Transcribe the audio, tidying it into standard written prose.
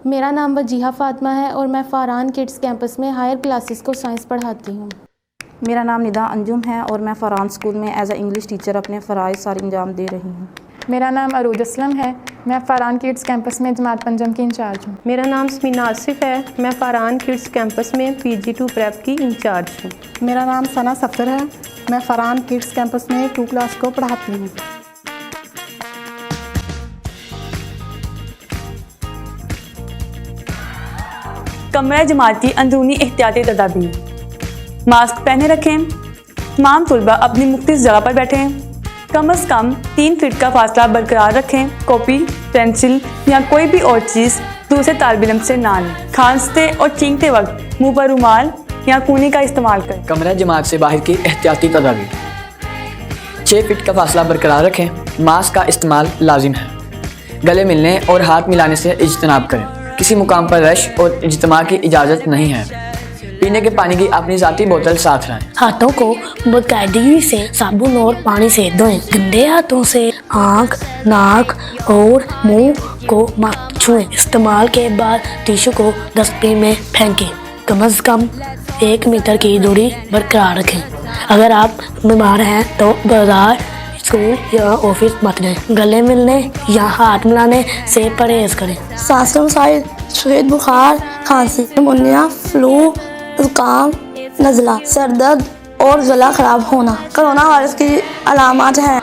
मेरा नाम वजीहा फ़ातिमा है और मैं फ़रहान किड्स कैंपस में हायर क्लासेस को साइंस पढ़ाती हूँ। मेरा नाम निदा अंजुम है और मैं फ़रहान स्कूल में एज ए इंग्लिश टीचर अपने फ़राइज़ सारे अंजाम दे रही हूँ। मेरा नाम अरूज असलम है। मैं फ़रहान किड्स कैंपस में जमात पंजम की इंचार्ज हूँ। मेरा नाम स्मीना आसिफ है। मैं फ़रहान किड्स कैंपस में PG2 प्रेप की इंचार्ज हूँ। मेरा नाम सना सफ़र है। मैं फ़रहान किड्स कैंपस में 2 क्लास को पढ़ाती हूँ। कमरा जमात की अंदरूनी एहतियाती तदाबीर। मास्क पहने रखें। तमाम तलबा अपनी मुख्तलिफ जगह पर बैठें। कम अज़ कम 3 फीट का फासला बरकरार रखें। कॉपी, पेंसिल या कोई भी और चीज़ दूसरे तालिब इल्म से ना लें। खांसते और छींकते वक्त मुंह पर रुमाल या कूनी का इस्तेमाल करें। कमरा जमात से बाहर की एहतियाती तदाबीर। 6 फीट का फासला बरकरार रखें। मास्क का इस्तेमाल लाजिम है। गले मिलने और हाथ मिलाने से इज्तनाब करें। किसी मुकाम पर रश और इज्तिमा की इजाज़त नहीं है। पीने के पानी की अपनी ज़ाती बोतल साथ रखें। हाथों को बाकायदगी से साबुन और पानी से धोएं। गंदे हाथों से आँख, नाक और मुंह को मत छुएं। इस्तेमाल के बाद टिश्यू को डस्टबिन में फेंकें। कम अज़ कम 1 मीटर की दूरी बरकरार रखें। अगर आप बीमार हैं तो बाजार, स्कूल या ऑफिस मत जाएं। गले मिलने या हाथ मिलाने से परहेज करें। सांस के मसाइल, सफेद बुखार, खांसी, निमोनिया, फ्लू, जुकाम, नज़ला, सर दर्द और गला खराब होना कोरोना वायरस की अलामत हैं।